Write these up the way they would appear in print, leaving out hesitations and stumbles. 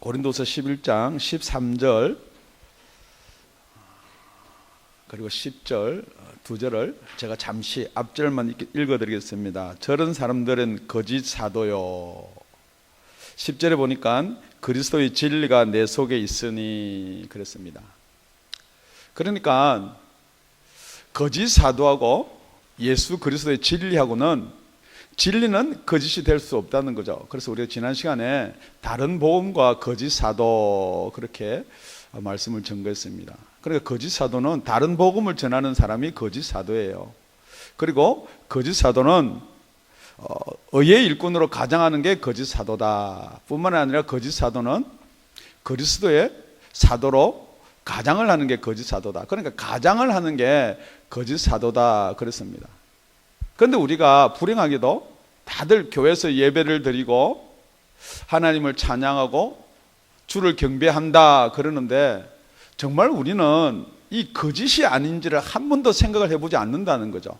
고린도서 11장 13절 그리고 10절 두 절을 제가 잠시 앞절만 읽어드리겠습니다. 저런 사람들은 거짓 사도요. 10절에 보니까 그리스도의 진리가 내 속에 있으니 그랬습니다. 그러니까 거짓 사도하고 예수 그리스도의 진리하고는 진리는 거짓이 될 수 없다는 거죠. 그래서 우리가 지난 시간에 다른 복음과 거짓 사도 그렇게 말씀을 전거했습니다. 그러니까 거짓 사도는 다른 복음을 전하는 사람이 거짓 사도예요. 그리고 거짓 사도는 의의 일꾼으로 가장하는 게 거짓 사도다 뿐만 아니라 거짓 사도는 그리스도의 사도로 가장을 하는 게 거짓 사도다. 그러니까 가장을 하는 게 거짓 사도다 그랬습니다. 그런데 우리가 불행하게도 다들 교회에서 예배를 드리고 하나님을 찬양하고 주를 경배한다 그러는데 정말 우리는 이 거짓이 아닌지를 한 번도 생각을 해보지 않는다는 거죠.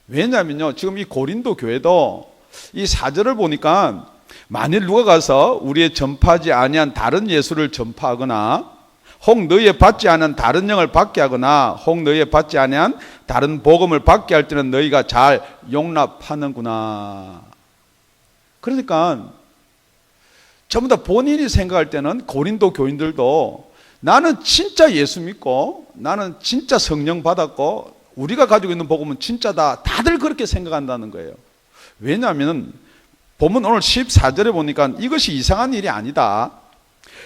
왜냐하면요, 지금 이 고린도 교회도 이 4절을 보니까 만일 누가 가서 우리의 전파하지 아니한 다른 예수를 전파하거나 혹 너희의 받지 않은 다른 영을 받게 하거나 혹 너희의 받지 아니한 다른 복음을 받게 할 때는 너희가 잘 용납하는구나. 그러니까 전부 다 본인이 생각할 때는 고린도 교인들도 나는 진짜 예수 믿고 나는 진짜 성령 받았고 우리가 가지고 있는 복음은 진짜다. 다들 그렇게 생각한다는 거예요. 왜냐하면 보면 오늘 14절에 보니까 이것이 이상한 일이 아니다.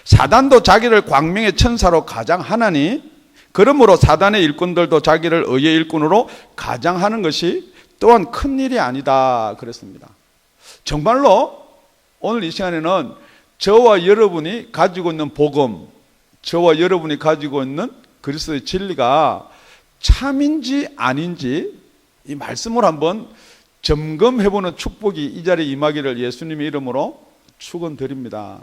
사단도 자기를 광명의 천사로 가장하나니 그러므로 사단의 일꾼들도 자기를 의의 일꾼으로 가장하는 것이 또한 큰 일이 아니다 그랬습니다. 정말로 오늘 이 시간에는 저와 여러분이 가지고 있는 복음, 저와 여러분이 가지고 있는 그리스도의 진리가 참인지 아닌지 이 말씀을 한번 점검해보는 축복이 이 자리에 임하기를 예수님의 이름으로 축원드립니다.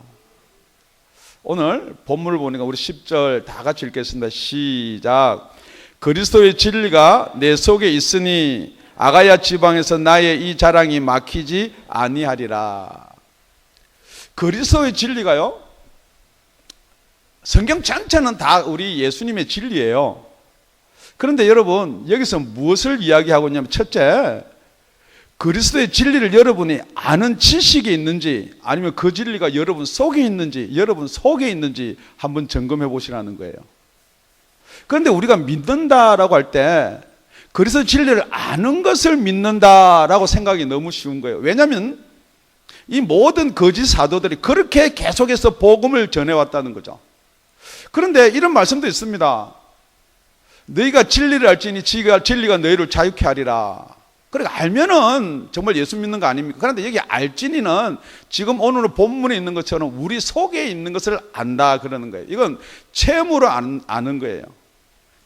오늘 본문을 보니까 우리 10절 다 같이 읽겠습니다. 시작. 그리스도의 진리가 내 속에 있으니 아가야 지방에서 나의 이 자랑이 막히지 아니하리라. 그리스도의 진리가요, 성경 전체는 다 우리 예수님의 진리예요. 그런데 여러분 여기서 무엇을 이야기하고 있냐면 첫째, 그리스도의 진리를 여러분이 아는 지식이 있는지 아니면 그 진리가 여러분 속에 있는지 여러분 속에 있는지 한번 점검해 보시라는 거예요. 그런데 우리가 믿는다라고 할 때 그리스도의 진리를 아는 것을 믿는다라고 생각이 너무 쉬운 거예요. 왜냐하면 이 모든 거짓 사도들이 그렇게 계속해서 복음을 전해왔다는 거죠. 그런데 이런 말씀도 있습니다. 너희가 진리를 알지니 진리가 너희를 자유케 하리라. 그러니까 알면은 정말 예수 믿는 거 아닙니까? 그런데 여기 알지니는 지금 오늘 본문에 있는 것처럼 우리 속에 있는 것을 안다 그러는 거예요. 이건 체험으로 아는 거예요.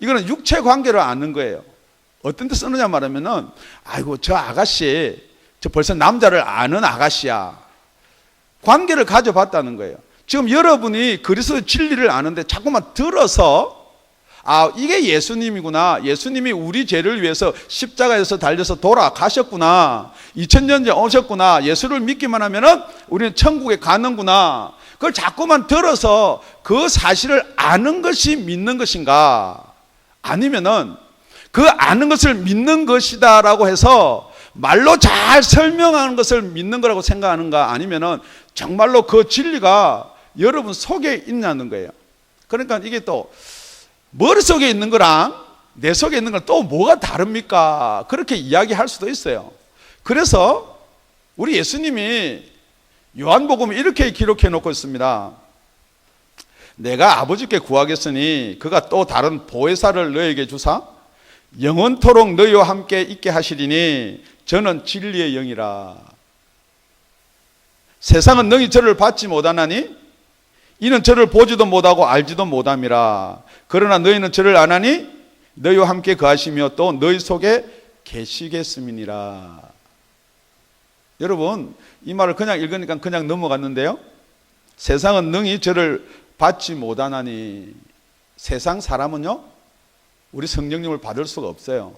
이거는 육체 관계로 아는 거예요. 어떤 데 쓰느냐 말하면은 아이고 저 아가씨 저 벌써 남자를 아는 아가씨야. 관계를 가져봤다는 거예요. 지금 여러분이 그리스도의 진리를 아는데 자꾸만 들어서 아, 이게 예수님이구나. 예수님이 우리 죄를 위해서 십자가에서 달려서 돌아가셨구나. 2000년 전에 오셨구나. 예수를 믿기만 하면은 우리는 천국에 가는구나. 그걸 자꾸만 들어서 그 사실을 아는 것이 믿는 것인가? 아니면은 그 아는 것을 믿는 것이다라고 해서 말로 잘 설명하는 것을 믿는 거라고 생각하는가? 아니면은 정말로 그 진리가 여러분 속에 있냐는 거예요. 그러니까 이게 또 머릿속에 있는 거랑 내 속에 있는 건 또 뭐가 다릅니까? 그렇게 이야기할 수도 있어요. 그래서 우리 예수님이 요한복음에 이렇게 기록해 놓고 있습니다. 내가 아버지께 구하겠으니 그가 또 다른 보혜사를 너에게 주사 영원토록 너희와 함께 있게 하시리니 저는 진리의 영이라. 세상은 너희 저를 받지 못하나니 이는 저를 보지도 못하고 알지도 못함이라. 그러나 너희는 저를 아나니 너희와 함께 거하시며 또 너희 속에 계시겠음이니라. 여러분 이 말을 그냥 읽으니까 그냥 넘어갔는데요, 세상은 능히 저를 받지 못하나니, 세상 사람은요 우리 성령님을 받을 수가 없어요.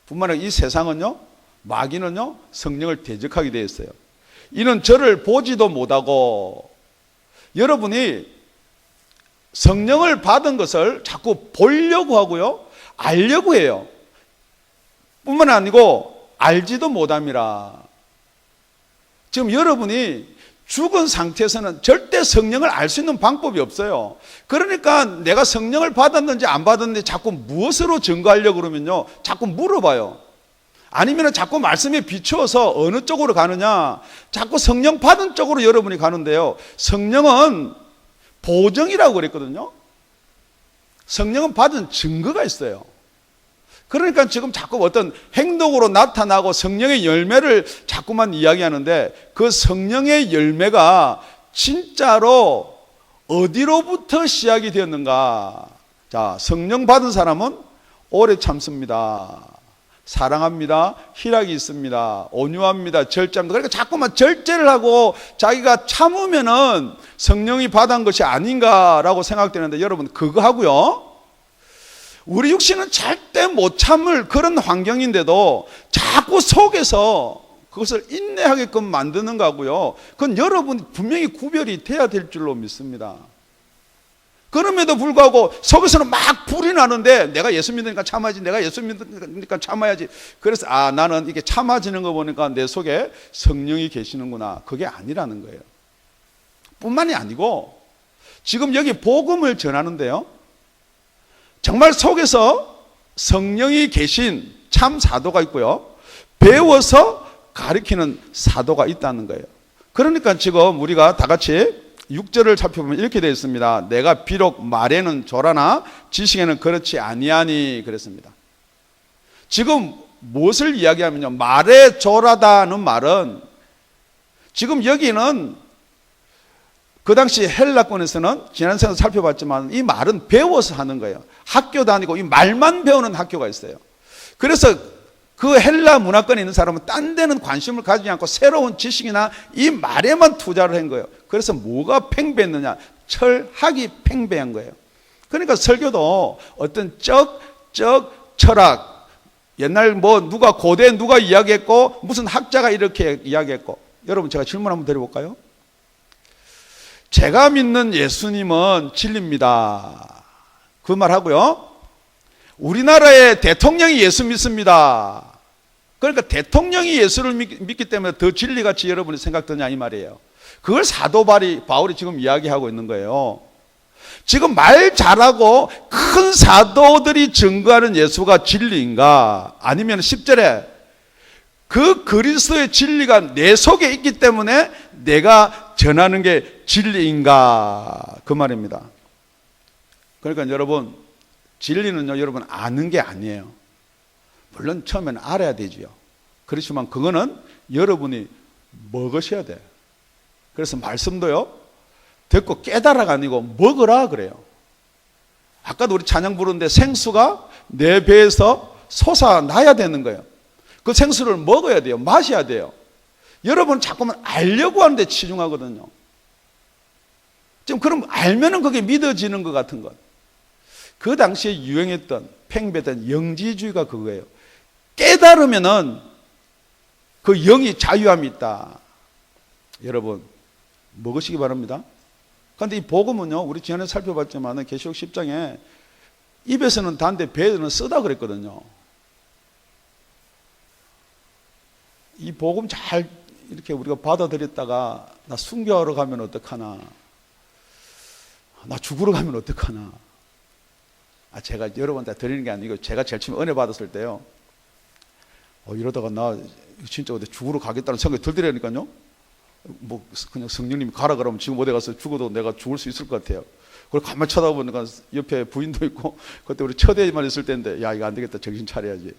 뿐만 아니라 이 세상은요, 마귀는요 성령을 대적하게 되어 있어요. 이는 저를 보지도 못하고 여러분이 성령을 받은 것을 자꾸 보려고 하고요, 알려고 해요. 뿐만 아니고 알지도 못함이라. 지금 여러분이 죽은 상태에서는 절대 성령을 알 수 있는 방법이 없어요. 그러니까 내가 성령을 받았는지 안 받았는지 자꾸 무엇으로 증거하려고 그러면요, 자꾸 물어봐요. 아니면 자꾸 말씀에 비추어서 어느 쪽으로 가느냐, 자꾸 성령 받은 쪽으로 여러분이 가는데요, 성령은 보정이라고 그랬거든요. 성령은 받은 증거가 있어요. 그러니까 지금 자꾸 어떤 행동으로 나타나고 성령의 열매를 자꾸만 이야기하는데, 그 성령의 열매가 진짜로 어디로부터 시작이 되었는가? 자, 성령 받은 사람은 오래 참습니다. 사랑합니다. 희락이 있습니다. 온유합니다. 절제합니다. 그러니까 자꾸만 절제를 하고 자기가 참으면은 성령이 받은 것이 아닌가라고 생각되는데, 여러분 그거 하고요, 우리 육신은 절대 못 참을 그런 환경인데도 자꾸 속에서 그것을 인내하게끔 만드는 거고요, 그건 여러분 분명히 구별이 돼야 될 줄로 믿습니다. 그럼에도 불구하고 속에서는 막 불이 나는데, 내가 예수 믿으니까 참아야지, 내가 예수 믿으니까 참아야지. 그래서 나는 이게 참아지는 거 보니까 내 속에 성령이 계시는구나. 그게 아니라는 거예요. 뿐만이 아니고 지금 여기 복음을 전하는데요, 정말 속에서 성령이 계신 참 사도가 있고요, 배워서 가르치는 사도가 있다는 거예요. 그러니까 지금 우리가 다 같이 6절을 살펴보면 이렇게 되어 있습니다. 내가 비록 말에는 조라나 지식에는 그렇지 아니하니 그랬습니다. 지금 무엇을 이야기하면요, 말에 조라다는 말은, 지금 여기는 그 당시 헬라권에서는 지난 시간에 살펴봤지만 이 말은 배워서 하는 거예요. 학교 다니고 이 말만 배우는 학교가 있어요. 그래서 그 헬라 문화권에 있는 사람은 딴 데는 관심을 가지지 않고 새로운 지식이나 이 말에만 투자를 한 거예요. 그래서 뭐가 팽배했느냐? 철학이 팽배한 거예요. 그러니까 설교도 어떤 철학, 옛날 뭐 누가 고대 누가 이야기했고 무슨 학자가 이렇게 이야기했고. 여러분 제가 질문 한번 드려볼까요? 제가 믿는 예수님은 진리입니다. 그 말 하고요, 우리나라의 대통령이 예수 믿습니다. 그러니까 대통령이 예수를 믿기 때문에 더 진리같이 여러분이 생각되냐 이 말이에요. 그걸 사도 바울이 지금 이야기하고 있는 거예요. 지금 말 잘하고 큰 사도들이 증거하는 예수가 진리인가? 아니면 10절에 그 그리스도의 진리가 내 속에 있기 때문에 내가 전하는 게 진리인가? 그 말입니다. 그러니까 여러분, 진리는요, 여러분 아는 게 아니에요. 물론 처음에는 알아야 되지요. 그렇지만 그거는 여러분이 먹으셔야 돼요. 그래서 말씀도요, 듣고 깨달아가 아니고 먹으라 그래요. 아까도 우리 찬양 부르는데 생수가 내 배에서 솟아나야 되는 거예요. 그 생수를 먹어야 돼요. 마셔야 돼요. 여러분 자꾸만 알려고 하는데 치중하거든요. 지금 그럼 알면은 그게 믿어지는 것 같은 것. 그 당시에 유행했던 팽배된 영지주의가 그거예요. 깨달으면은 그 영이 자유함이 있다. 여러분 먹으시기 바랍니다. 그런데 이 복음은요, 우리 지난해 살펴봤지만 계시록 10장에 입에서는 단데 배에서는 쓰다 그랬거든요. 이 복음 잘 이렇게 우리가 받아들였다가 나 순교하러 가면 어떡하나, 나 죽으러 가면 어떡하나. 제가 여러분한테 드리는 게 아니고 제가 제일 처음에 은혜 받았을 때요, 이러다가 나 진짜 어디 죽으러 가겠다는 생각이 들더라니까요. 뭐 그냥 성령님이 가라 그러면 지금 어디 가서 죽어도 내가 죽을 수 있을 것 같아요. 그걸 가만히 쳐다보니까 옆에 부인도 있고, 그때 우리 처대에만 있을 때인데, 야 이거 안 되겠다, 정신 차려야지.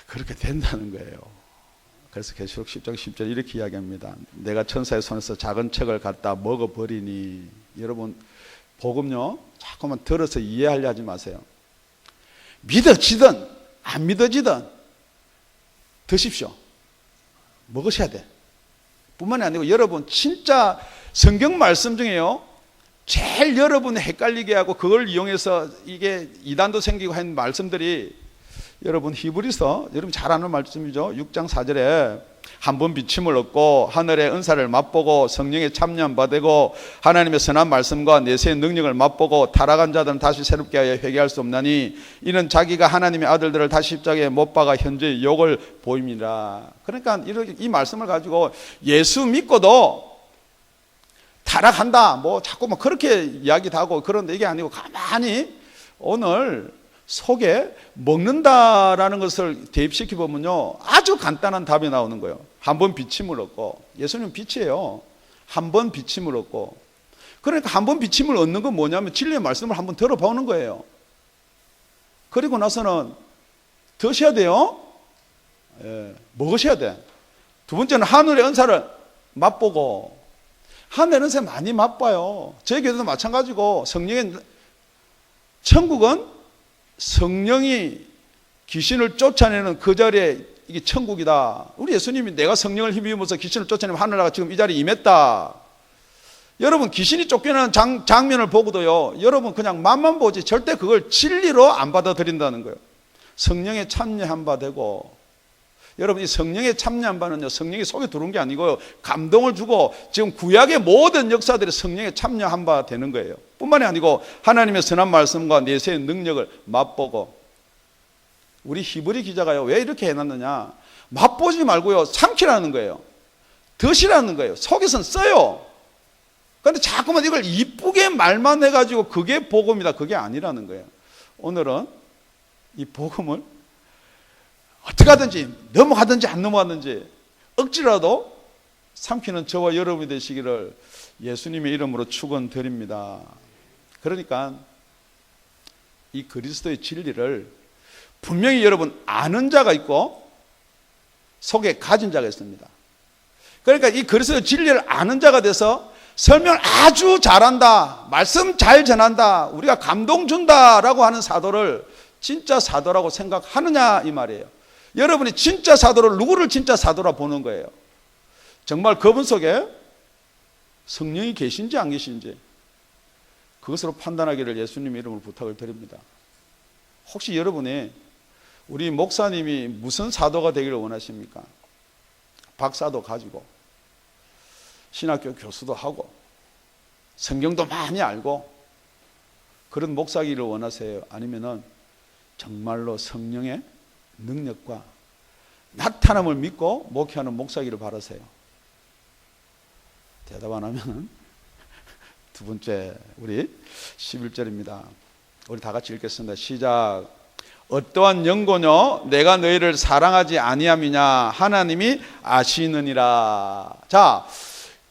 그렇게 된다는 거예요. 그래서 계시록 10장 10절 이렇게 이야기합니다. 내가 천사의 손에서 작은 책을 갖다 먹어버리니. 여러분 복음요, 자꾸만 들어서 이해하려 하지 마세요. 믿어지든 안 믿어지든 드십시오. 먹으셔야 돼. 뿐만이 아니고 여러분 진짜 성경 말씀 중에요, 제일 여러분이 헷갈리게 하고 그걸 이용해서 이게 이단도 생기고 한 말씀들이, 여러분 히브리서, 여러분 잘 아는 말씀이죠. 6장 4절에 한 번 비침을 얻고 하늘의 은사를 맛보고 성령의 참여한 바 되고 하나님의 선한 말씀과 내세의 능력을 맛보고 타락한 자들은 다시 새롭게 하여 회개할 수 없나니 이는 자기가 하나님의 아들들을 다시 십자가에 못 박아 현재의 욕을 보입니다. 그러니까 이렇게 이 말씀을 가지고 예수 믿고도 타락한다 뭐 자꾸 뭐 그렇게 이야기도 하고 그런데 이게 아니고 가만히 오늘 속에 먹는다라는 것을 대입시켜 보면요 아주 간단한 답이 나오는 거예요. 한 번 비침을 얻고, 예수님은 빛이에요. 한 번 비침을 얻고, 그러니까 한 번 비침을 얻는 건 뭐냐면 진리의 말씀을 한번 들어보는 거예요. 그리고 나서는 드셔야 돼요. 예, 먹으셔야 돼. 두 번째는 하늘의 은사를 맛보고, 하늘의 은사 많이 맛봐요. 저희 교회도 마찬가지고 성령의 천국은 성령이 귀신을 쫓아내는 그 자리에 이게 천국이다. 우리 예수님이 내가 성령을 힘입어서 귀신을 쫓아내면 하늘나라가 지금 이 자리에 임했다. 여러분 귀신이 쫓겨나는 장면을 보고도요 여러분 그냥 맛만 보지 절대 그걸 진리로 안 받아들인다는 거예요. 성령에 참여한 바 되고, 여러분 이 성령에 참여한 바는요 성령이 속에 들어온 게 아니고요 감동을 주고 지금 구약의 모든 역사들이 성령에 참여한 바 되는 거예요. 뿐만이 아니고 하나님의 선한 말씀과 내세의 능력을 맛보고, 우리 히브리 기자가요 왜 이렇게 해놨느냐, 맛보지 말고요 삼키라는 거예요. 드시라는 거예요. 속에서는 써요. 그런데 자꾸만 이걸 이쁘게 말만 해가지고 그게 복음이다, 그게 아니라는 거예요. 오늘은 이 복음을 어떻게 하든지 넘어가든지 안 넘어가든지 억지라도 삼키는 저와 여러분이 되시기를 예수님의 이름으로 축원드립니다. 그러니까 이 그리스도의 진리를 분명히 여러분 아는 자가 있고 속에 가진 자가 있습니다. 그러니까 이 그리스도의 진리를 아는 자가 돼서 설명을 아주 잘한다, 말씀 잘 전한다, 우리가 감동 준다라고 하는 사도를 진짜 사도라고 생각하느냐 이 말이에요. 여러분이 진짜 사도를 누구를 진짜 사도라 보는 거예요? 정말 그분 속에 성령이 계신지 안 계신지 그것으로 판단하기를 예수님 이름으로 부탁을 드립니다. 혹시 여러분이 우리 목사님이 무슨 사도가 되기를 원하십니까? 박사도 가지고 신학교 교수도 하고 성경도 많이 알고 그런 목사기를 원하세요? 아니면은 정말로 성령의 능력과 나타남을 믿고 목회하는 목사기를 바라세요? 대답 안 하면 두 번째 우리 11절입니다. 우리 다 같이 읽겠습니다. 시작. 어떠한 연고뇨 내가 너희를 사랑하지 아니함이냐 하나님이 아시느니라. 자,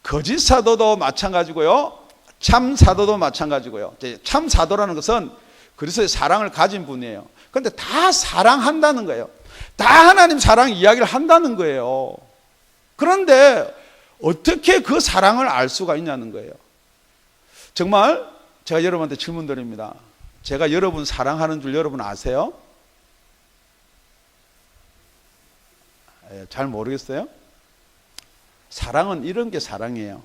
거짓 사도도 마찬가지고요 참 사도도 마찬가지고요. 참 사도라는 것은 그리스도의 사랑을 가진 분이에요. 그런데 다 사랑한다는 거예요. 다 하나님 사랑 이야기를 한다는 거예요. 그런데 어떻게 그 사랑을 알 수가 있냐는 거예요. 정말 제가 여러분한테 질문 드립니다. 제가 여러분 사랑하는 줄 여러분 아세요? 잘 모르겠어요? 사랑은 이런 게 사랑이에요.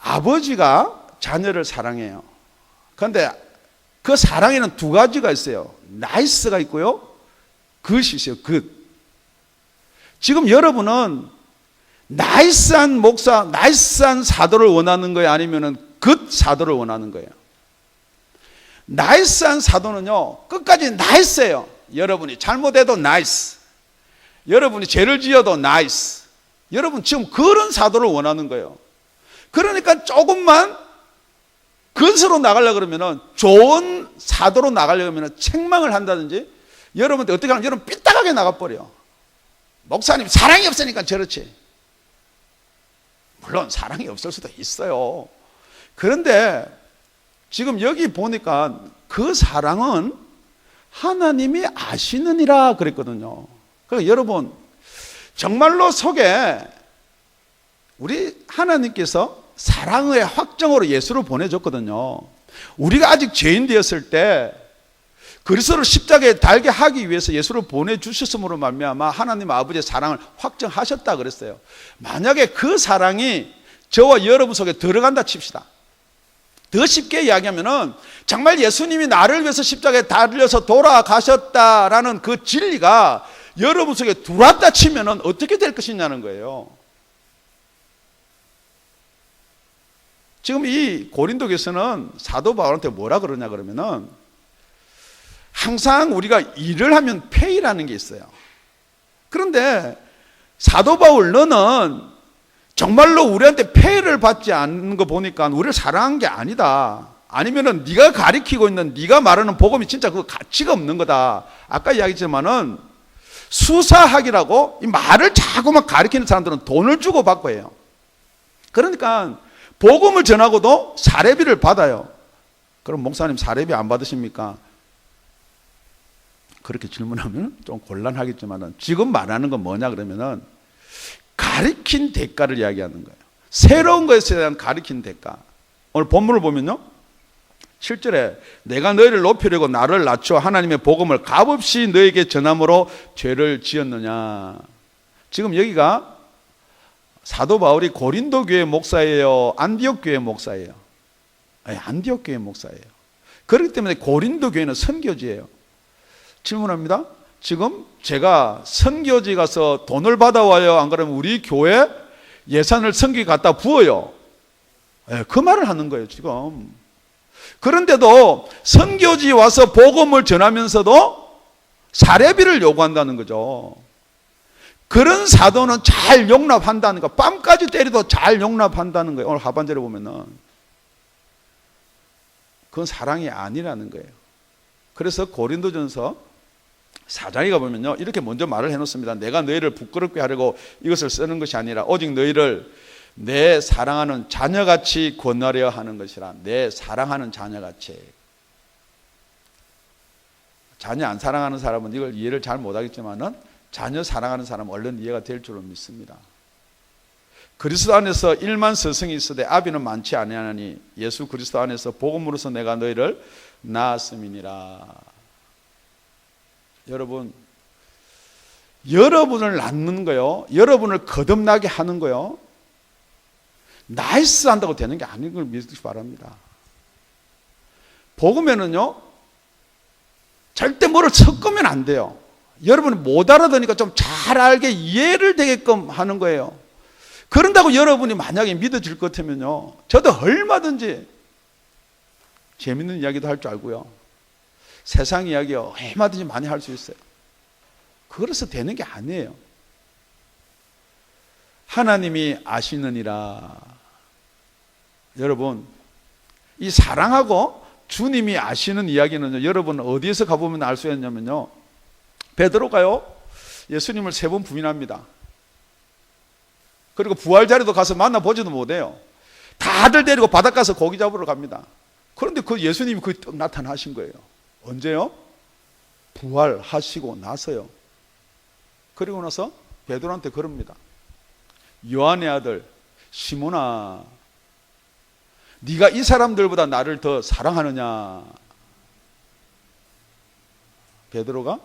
아버지가 자녀를 사랑해요. 그런데 그 사랑에는 두 가지가 있어요. 나이스가 있고요 굿이 있어요. 굿. 지금 여러분은 나이스한 목사, 나이스한 사도를 원하는 거예요? 아니면 굿 사도를 원하는 거예요? 나이스한 사도는요 끝까지 나이스예요. 여러분이 잘못해도 나이스, 여러분이 죄를 지어도 나이스. 여러분 지금 그런 사도를 원하는 거예요. 그러니까 조금만 근수로 나가려고 그러면 좋은 사도로 나가려면 책망을 한다든지 여러분들 어떻게 하면 여러분 삐딱하게 나가버려. 목사님 사랑이 없으니까 저렇지. 물론 사랑이 없을 수도 있어요. 그런데 지금 여기 보니까 그 사랑은 하나님이 아시느니라 그랬거든요. 그러니까 여러분 정말로 속에 우리 하나님께서 사랑의 확정으로 예수를 보내줬거든요. 우리가 아직 죄인 되었을 때 그리스도를 십자가에 달게 하기 위해서 예수를 보내주셨음으로 말미암아 하나님 아버지의 사랑을 확정하셨다 그랬어요. 만약에 그 사랑이 저와 여러분 속에 들어간다 칩시다. 더 쉽게 이야기하면은 정말 예수님이 나를 위해서 십자가에 달려서 돌아가셨다라는 그 진리가 여러분 속에 들어왔다 치면은 어떻게 될 것이냐는 거예요. 지금 이 고린도교에서는 사도 바울한테 뭐라 그러냐 그러면은 항상 우리가 일을 하면 페이라는 게 있어요. 그런데 사도 바울 너는 정말로 우리한테 페이를 받지 않는 거 보니까 우리를 사랑한 게 아니다. 아니면은 네가 가리키고 있는 네가 말하는 복음이 진짜 그 가치가 없는 거다. 아까 이야기했지만은 수사학이라고 이 말을 자꾸만 가리키는 사람들은 돈을 주고 받고 해요. 그러니까 복음을 전하고도 사례비를 받아요. 그럼 목사님 사례비 안 받으십니까? 그렇게 질문하면 좀 곤란하겠지만은 지금 말하는 건 뭐냐 그러면은 가리킨 대가를 이야기하는 거예요. 새로운 것에 대한 가리킨 대가. 오늘 본문을 보면요. 7절에 내가 너희를 높이려고 나를 낮춰 하나님의 복음을 값없이 너에게 전함으로 죄를 지었느냐. 지금 여기가 사도 바울이 고린도 교회 목사예요? 안디옥 교회 목사예요? 아니, 안디옥 교회 목사예요. 그렇기 때문에 고린도 교회는 선교지예요. 질문합니다. 지금 제가 선교지 가서 돈을 받아와요? 안 그러면 우리 교회 예산을 선교에 갖다 부어요? 그 말을 하는 거예요 지금. 그런데도 선교지 와서 복음을 전하면서도 사례비를 요구한다는 거죠. 그런 사도는 잘 용납한다는 거. 뺨까지 때려도 잘 용납한다는 거예요. 오늘 하반절에 보면은 그건 사랑이 아니라는 거예요. 그래서 고린도전서 4장에 가보면요 이렇게 먼저 말을 해놓습니다. 내가 너희를 부끄럽게 하려고 이것을 쓰는 것이 아니라 오직 너희를 내 사랑하는 자녀같이 권하려 하는 것이라. 내 사랑하는 자녀같이. 자녀 안 사랑하는 사람은 이걸 이해를 잘 못하겠지만은 자녀 사랑하는 사람은 얼른 이해가 될 줄로 믿습니다. 그리스도 안에서 1만 서성이 있으되 아비는 많지 아니하나니 예수 그리스도 안에서 복음으로서 내가 너희를 낳았음이니라. 여러분, 여러분을 낳는 거요, 여러분을 거듭나게 하는 거요, 나이스 한다고 되는 게 아닌 걸 믿으시기 바랍니다. 복음에는요 절대 뭐를 섞으면 안 돼요. 여러분이 못 알아듣으니까 좀 잘 알게 이해를 되게끔 하는 거예요. 그런다고 여러분이 만약에 믿어질 것 같으면요 저도 얼마든지 재밌는 이야기도 할 줄 알고요 세상 이야기요 얼마든지 많이 할 수 있어요. 그래서 되는 게 아니에요. 하나님이 아시느니라. 여러분, 이 사랑하고 주님이 아시는 이야기는요 여러분 어디에서 가보면 알 수 있냐면요 베드로가요 예수님을 3번 부인합니다. 그리고 부활 자리도 가서 만나보지도 못해요. 다들 데리고 바닷가에서 고기 잡으러 갑니다. 그런데 그 예수님이 거기 딱 나타나신 거예요. 언제요? 부활하시고 나서요. 그리고 나서 베드로한테 그럽니다. 요한의 아들 시몬아, 네가 이 사람들보다 나를 더 사랑하느냐? 베드로가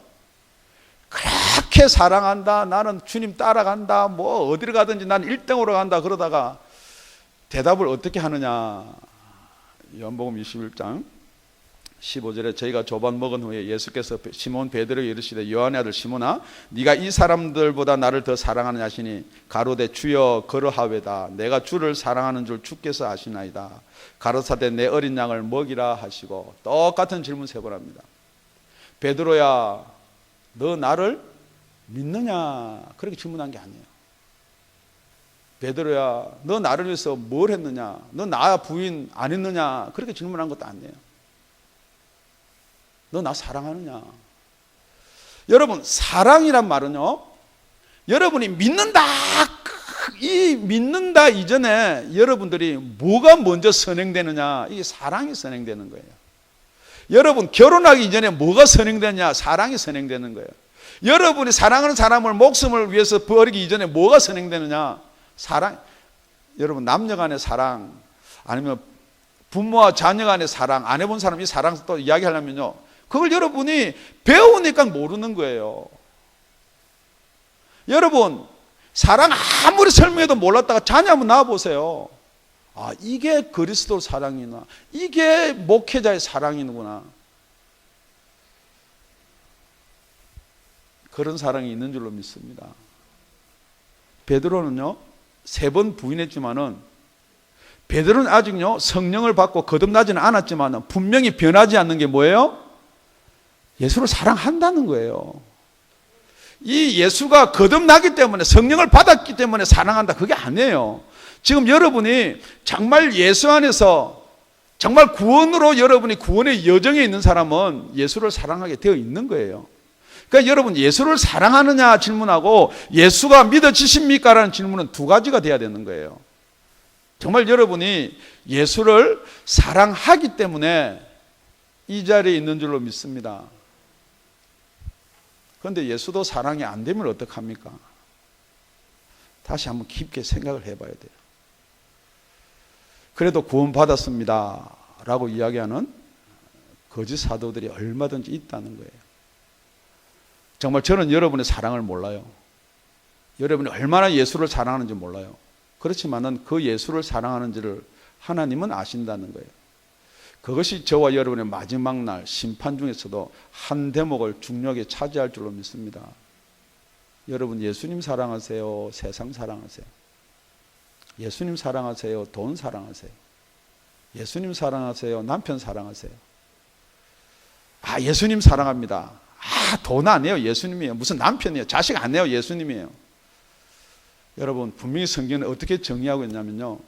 그렇게 사랑한다, 나는 주님 따라간다, 뭐 어디를 가든지 난 1등으로 간다 그러다가 대답을 어떻게 하느냐? 요한복음 21장 15절에 저희가 조반 먹은 후에 예수께서 시몬 베드로에게 이르시되 요한의 아들 시몬아 네가 이 사람들보다 나를 더 사랑하느냐 하시니 가로되 주여 그러하외다. 내가 주를 사랑하는 줄 주께서 아시나이다. 가로사대 내 어린 양을 먹이라 하시고 똑같은 질문 3번 합니다. 베드로야 너 나를 믿느냐? 그렇게 질문한 게 아니에요. 베드로야 너 나를 위해서 뭘 했느냐? 너 나 부인 안 했느냐? 그렇게 질문한 것도 아니에요. 너 나 사랑하느냐? 여러분 사랑이란 말은요 여러분이 믿는다, 이 믿는다 이전에 여러분들이 뭐가 먼저 선행되느냐, 이게 사랑이 선행되는 거예요. 여러분 결혼하기 이전에 뭐가 선행되느냐? 사랑이 선행되는 거예요. 여러분이 사랑하는 사람을 목숨을 위해서 버리기 이전에 뭐가 선행되느냐? 사랑. 여러분 남녀 간의 사랑, 아니면 부모와 자녀 간의 사랑, 안 해본 사람 이 사랑 또 이야기하려면요 그걸 여러분이 배우니까 모르는 거예요. 여러분 사랑 아무리 설명해도 몰랐다가 자녀 한번 낳아보세요. 아 이게 그리스도 사랑이구나, 이게 목회자의 사랑이구나. 그런 사랑이 있는 줄로 믿습니다. 베드로는요 3번 부인했지만은 베드로는 아직요 성령을 받고 거듭나지는 않았지만 분명히 변하지 않는 게 뭐예요? 예수를 사랑한다는 거예요. 이 예수가 거듭나기 때문에 성령을 받았기 때문에 사랑한다 그게 아니에요. 지금 여러분이 정말 예수 안에서 정말 구원으로 여러분이 구원의 여정에 있는 사람은 예수를 사랑하게 되어 있는 거예요. 그러니까 여러분 예수를 사랑하느냐 질문하고 예수가 믿어지십니까? 라는 질문은 2가지가 돼야 되는 거예요. 정말 여러분이 예수를 사랑하기 때문에 이 자리에 있는 줄로 믿습니다. 그런데 예수도 사랑이 안 되면 어떡합니까? 다시 한번 깊게 생각을 해봐야 돼요. 그래도 구원받았습니다 라고 이야기하는 거짓 사도들이 얼마든지 있다는 거예요. 정말 저는 여러분의 사랑을 몰라요. 여러분이 얼마나 예수를 사랑하는지 몰라요. 그렇지만은 그 예수를 사랑하는지를 하나님은 아신다는 거예요. 그것이 저와 여러분의 마지막 날 심판 중에서도 한 대목을 중요하게 차지할 줄로 믿습니다. 여러분 예수님 사랑하세요? 세상 사랑하세요? 예수님 사랑하세요? 돈 사랑하세요? 예수님 사랑하세요? 남편 사랑하세요? 예수님 사랑합니다. 돈 아니에요. 예수님이에요. 무슨 남편이에요. 자식 아니에요. 예수님이에요. 여러분 분명히 성경은 어떻게 정의하고 있냐면요.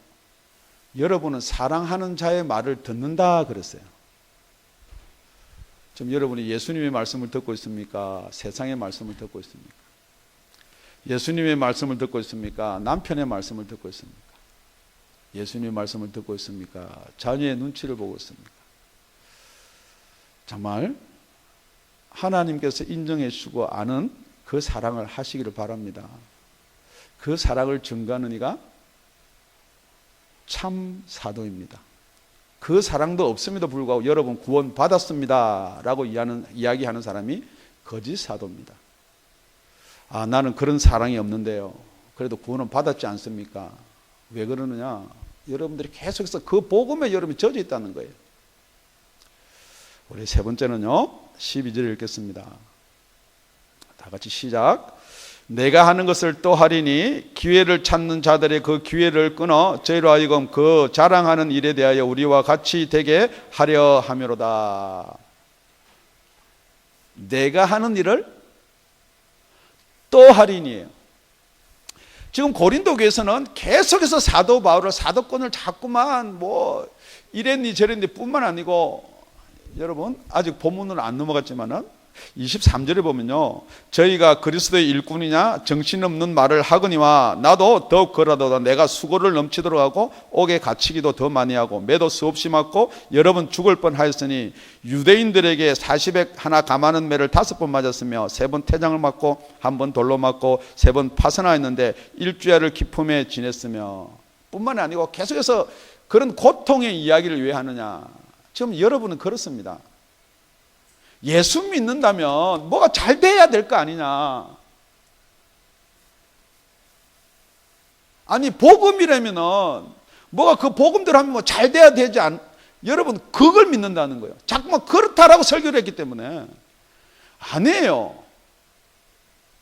여러분은 사랑하는 자의 말을 듣는다 그랬어요. 지금 여러분이 예수님의 말씀을 듣고 있습니까? 세상의 말씀을 듣고 있습니까? 예수님의 말씀을 듣고 있습니까? 남편의 말씀을 듣고 있습니까? 예수님의 말씀을 듣고 있습니까? 자녀의 눈치를 보고 있습니까? 정말 하나님께서 인정해 주시고 아는 그 사랑을 하시기를 바랍니다. 그 사랑을 증거하는 이가 참 사도입니다. 그 사랑도 없음에도 불구하고 여러분 구원 받았습니다 라고 이야기하는 사람이 거짓 사도입니다. 나는 그런 사랑이 없는데요 그래도 구원은 받았지 않습니까? 왜 그러느냐? 여러분들이 계속해서 그 복음에 여러분이 젖어 있다는 거예요. 우리 3번째는요 12절 읽겠습니다. 다 같이 시작. 내가 하는 것을 또 하리니 기회를 찾는 자들의 그 기회를 끊어 저희로 하여금 그 자랑하는 일에 대하여 우리와 같이 되게 하려 함이로다. 내가 하는 일을 또 하리니에요. 지금 고린도 교회에서는 계속해서 사도 바울을 사도권을 자꾸만 이랬니 저랬니 뿐만 아니고 여러분 아직 본문은 안 넘어갔지만은 23절에 보면요 저희가 그리스도의 일꾼이냐 정신없는 말을 하거니와 나도 더욱 그러하도다. 내가 수고를 넘치도록 하고 옥에 갇히기도 더 많이 하고 매도 수없이 맞고 여러 번 죽을 뻔하였으니 유대인들에게 40에 하나 감하는 매를 5번 맞았으며 3번 태장을 맞고 1번 돌로 맞고 3번 파선하였는데 일주야를 기품에 지냈으며 뿐만 아니고 계속해서 그런 고통의 이야기를 왜 하느냐. 지금 여러분은 그렇습니다. 예수 믿는다면 뭐가 잘 돼야 될 거 아니냐. 아니 복음이라면은 뭐가 그 복음대로 하면 잘 돼야 되지 않. 여러분 그걸 믿는다는 거예요. 자꾸만 그렇다라고 설교를 했기 때문에 아니에요.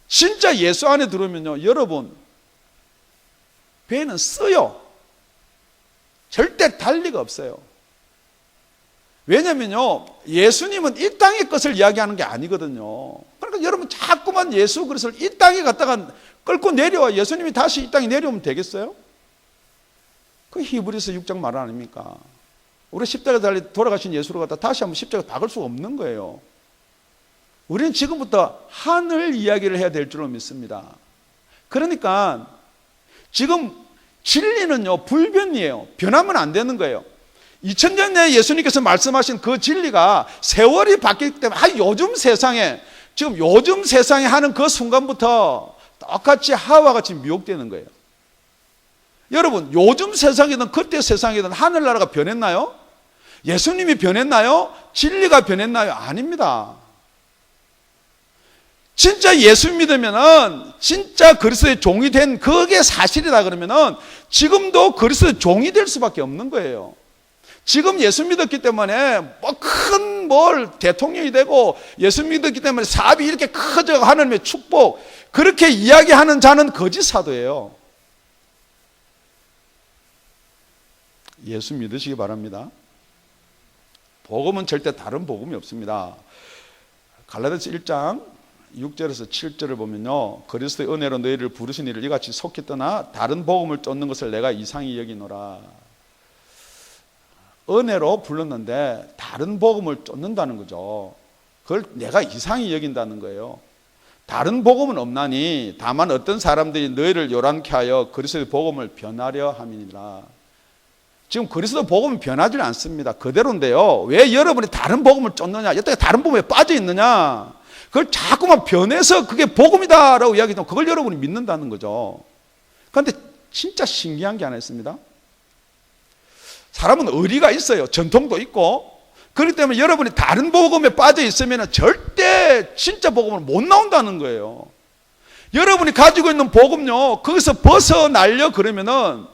진짜 예수 안에 들어오면요 여러분 배는 써요. 절대 달 리가 없어요. 왜냐면요 예수님은 이 땅의 것을 이야기하는 게 아니거든요. 그러니까 여러분 자꾸만 예수 그리스도를 이 땅에 갔다가 끌고 내려와 예수님이 다시 이 땅에 내려오면 되겠어요? 그 히브리서 6장 말 아닙니까? 우리 십자가 달리 돌아가신 예수를 갖다 다시 한번 십자가 박을 수가 없는 거예요. 우리는 지금부터 하늘 이야기를 해야 될 줄로 믿습니다. 그러니까 지금 진리는요 불변이에요. 변하면 안 되는 거예요. 2000년 내에 예수님께서 말씀하신 그 진리가 세월이 바뀌기 때문에 요즘 세상에 하는 그 순간부터 똑같이 하와같이 미혹되는 거예요. 여러분 요즘 세상이든 그때 세상이든 하늘나라가 변했나요? 예수님이 변했나요? 진리가 변했나요? 아닙니다. 진짜 예수 믿으면은 진짜 그리스도의 종이 된 그게 사실이다 그러면은 지금도 그리스도의 종이 될 수밖에 없는 거예요. 지금 예수 믿었기 때문에 큰 뭘 대통령이 되고 예수 믿었기 때문에 사업이 이렇게 커져 하나님의 축복, 그렇게 이야기하는 자는 거짓 사도예요. 예수 믿으시기 바랍니다. 복음은 절대 다른 복음이 없습니다. 갈라디아서 1장 6절에서 7절을 보면요, 그리스도의 은혜로 너희를 부르신 이를 이같이 속히 떠나 다른 복음을 쫓는 것을 내가 이상히 여기노라. 은혜로 불렀는데 다른 복음을 쫓는다는 거죠. 그걸 내가 이상히 여긴다는 거예요. 다른 복음은 없나니 다만 어떤 사람들이 너희를 요란케 하여 그리스도의 복음을 변하려 함이니라. 지금 그리스도 복음은 변하지 않습니다. 그대로인데요, 왜 여러분이 다른 복음을 쫓느냐, 여태까지 다른 복음에 빠져 있느냐, 그걸 자꾸만 변해서 그게 복음이다라고 이야기하면 그걸 여러분이 믿는다는 거죠. 그런데 진짜 신기한 게 하나 있습니다. 사람은 의리가 있어요. 전통도 있고. 그렇기 때문에 여러분이 다른 복음에 빠져 있으면 절대 진짜 복음을 못 나온다는 거예요. 여러분이 가지고 있는 복음요, 거기서 벗어나려 그러면은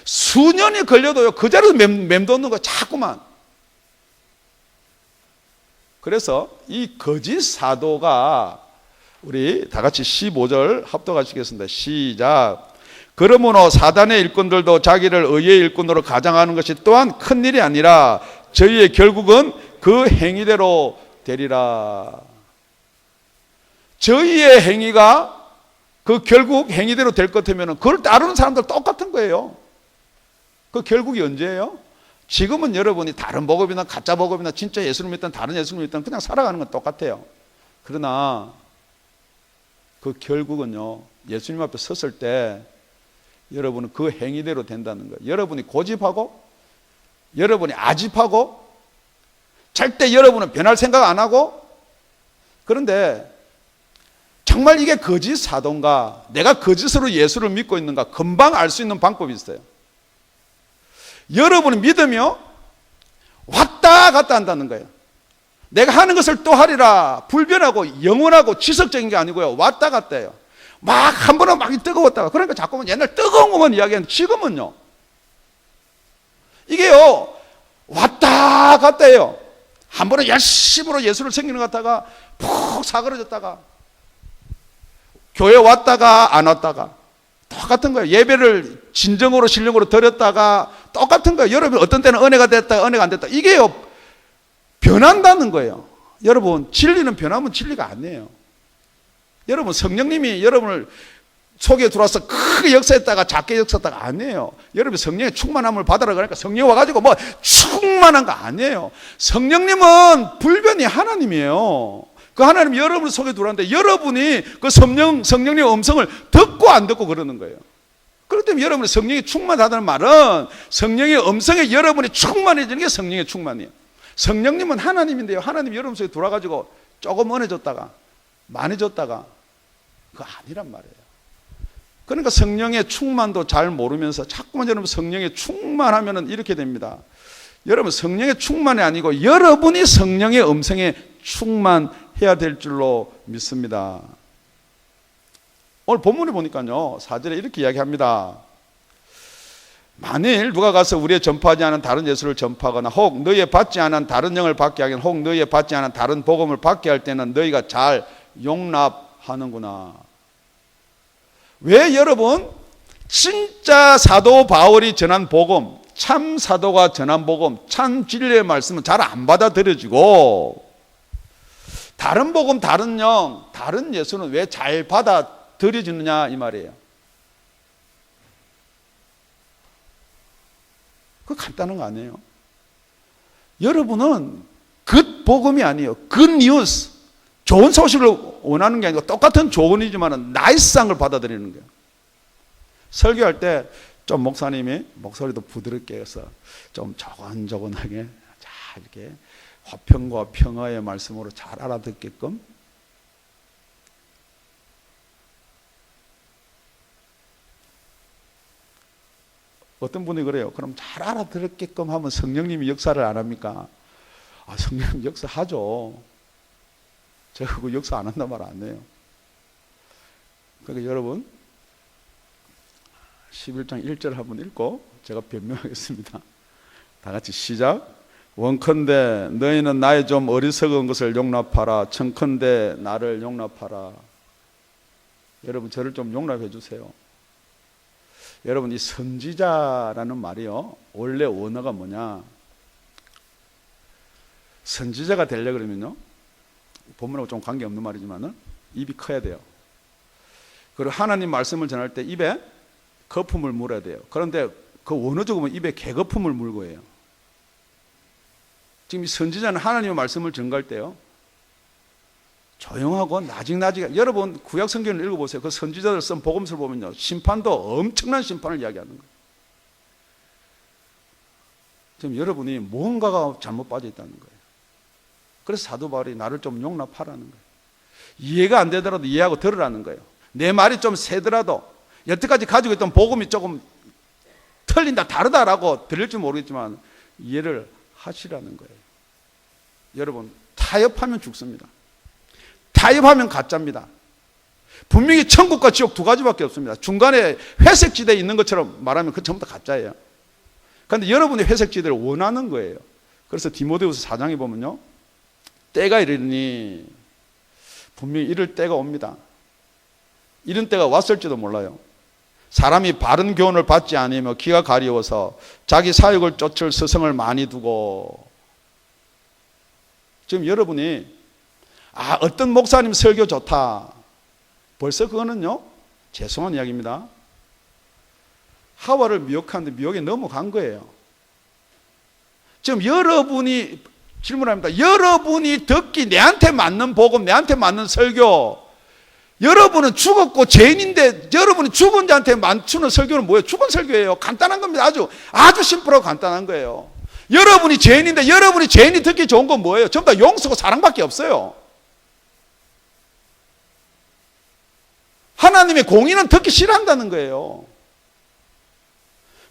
수년이 걸려도요, 그 자리에서 맴도는 거 자꾸만. 그래서 이 거짓 사도가, 우리 다 같이 15절 합독하시겠습니다. 시작. 그러므로 사단의 일꾼들도 자기를 의의 일꾼으로 가장하는 것이 또한 큰일이 아니라 저희의 결국은 그 행위대로 되리라. 저희의 행위가 그 결국 행위대로 될 것 같으면 그걸 따르는 사람들 똑같은 거예요. 그 결국이 언제예요? 지금은 여러분이 다른 복음이나 가짜 복음이나 진짜 예수를 믿든 다른 예수를 믿든 그냥 살아가는 건 똑같아요. 그러나 그 결국은요, 예수님 앞에 섰을 때 여러분은 그 행위대로 된다는 거예요. 여러분이 고집하고 여러분이 아집하고 절대 여러분은 변할 생각 안 하고, 그런데 정말 이게 거짓 사도인가, 내가 거짓으로 예수를 믿고 있는가 금방 알 수 있는 방법이 있어요. 여러분이 믿으며 왔다 갔다 한다는 거예요. 내가 하는 것을 또 하리라. 불변하고 영원하고 지속적인 게 아니고요, 왔다 갔다 해요. 막 한 번은 막 뜨거웠다가, 그러니까 자꾸만 옛날 뜨거운 것만 이야기하는데 지금은요, 이게요 왔다 갔다 해요. 한 번은 열심으로 예수를 섬기는 것 같다가 푹 사그러졌다가, 교회 왔다가 안 왔다가 똑같은 거예요. 예배를 진정으로 신령으로 드렸다가 똑같은 거예요. 여러분 어떤 때는 은혜가 됐다 은혜가 안 됐다, 이게요 변한다는 거예요. 여러분 진리는 변하면 진리가 아니에요. 여러분 성령님이 여러분을 속에 들어와서 크게 역사했다가 작게 역사했다가 아니에요. 여러분 성령의 충만함을 받으라 그러니까 성령 와가지고 뭐 충만한 거 아니에요. 성령님은 불변이 하나님이에요. 그 하나님이 여러분 속에 들어왔는데 여러분이 그 성령님의 음성을 듣고 안 듣고 그러는 거예요. 그렇기 때문에 여러분이 성령이 충만하다는 말은 성령의 음성에 여러분이 충만해지는 게 성령의 충만이에요. 성령님은 하나님인데요, 하나님이 여러분 속에 들어와가지고 조금 은혜 줬다가 많이 줬다가 그거 아니란 말이에요. 그러니까 성령의 충만도 잘 모르면서 자꾸만 여러분 성령의 충만하면 이렇게 됩니다. 여러분 성령의 충만이 아니고 여러분이 성령의 음성에 충만해야 될 줄로 믿습니다. 오늘 본문을 보니까요 4절에 이렇게 이야기합니다. 만일 누가 가서 우리의 전파하지 않은 다른 예수를 전파하거나 혹 너희의 받지 않은 다른 영을 받게 하긴 혹 너희의 받지 않은 다른 복음을 받게 할 때는 너희가 잘 용납하는구나. 왜 여러분 진짜 사도 바울이 전한 복음, 참 사도가 전한 복음, 참 진리의 말씀은 잘 안 받아들여지고 다른 복음, 다른 영, 다른 예수는 왜 잘 받아들여지느냐 이 말이에요. 그거 간단한 거 아니에요. 여러분은 굿 복음이 아니에요. 굿 뉴스, 좋은 소식을 원하는 게 아니고 똑같은 조언이지만 나이스한 걸 받아들이는 거예요. 설교할 때 좀 목사님이 목소리도 부드럽게 해서 좀 조곤조곤하게 잘 이렇게 화평과 평화의 말씀으로 잘 알아듣게끔, 어떤 분이 그래요. 그럼 잘 알아들었게끔 하면 성령님이 역사를 안 합니까? 아, 성령님 역사하죠. 제가 그 역사 안 한단 말 안 해요. 그러니까 여러분 11장 1절 한번 읽고 제가 변명하겠습니다. 다 같이 시작. 원컨대 너희는 나의 좀 어리석은 것을 용납하라. 청컨대 나를 용납하라. 여러분 저를 좀 용납해 주세요. 여러분 이 선지자라는 말이요, 원래 원어가 뭐냐, 선지자가 되려 그러면요, 본문하고 좀 관계없는 말이지만은 입이 커야 돼요. 그리고 하나님 말씀을 전할 때 입에 거품을 물어야 돼요. 그런데 그 원어적으로 보면 입에 개거품을 물고 해요. 지금 이 선지자는 하나님의 말씀을 전갈 때요, 조용하고 나직나직. 여러분 구약 성경을 읽어보세요. 그 선지자들 쓴 복음서를 보면요, 심판도 엄청난 심판을 이야기하는 거예요. 지금 여러분이 뭔가가 잘못 빠져 있다는 거예요. 그래서 사도 바울이 나를 좀 용납하라는 거예요. 이해가 안 되더라도 이해하고 들으라는 거예요. 내 말이 좀 세더라도, 여태까지 가지고 있던 복음이 조금 틀린다 다르다라고 들릴지 모르겠지만 이해를 하시라는 거예요. 여러분 타협하면 죽습니다. 타협하면 가짜입니다. 분명히 천국과 지옥 두 가지밖에 없습니다. 중간에 회색지대에 있는 것처럼 말하면 그 전부 다 가짜예요. 그런데 여러분이 회색지대를 원하는 거예요. 그래서 디모데후서 4장에 보면요, 때가 이르니, 분명히 이럴 때가 옵니다. 이런 때가 왔을지도 몰라요. 사람이 바른 교훈을 받지 않으며 귀가 가리워서 자기 사욕을 쫓을 스승을 많이 두고. 지금 여러분이 어떤 목사님 설교 좋다, 벌써 그거는요 죄송한 이야기입니다. 하와를 미혹하는데 미혹에 넘어간 거예요. 지금 여러분이 질문합니다. 여러분이 듣기 내한테 맞는 복음, 내한테 맞는 설교, 여러분은 죽었고 죄인인데 여러분이 죽은 자한테 맞추는 설교는 뭐예요? 죽은 설교예요. 간단한 겁니다. 아주 심플하고 간단한 거예요. 여러분이 죄인인데 여러분이 죄인이 듣기 좋은 건 뭐예요? 전부 다 용서고 사랑밖에 없어요. 하나님의 공의는 듣기 싫어한다는 거예요.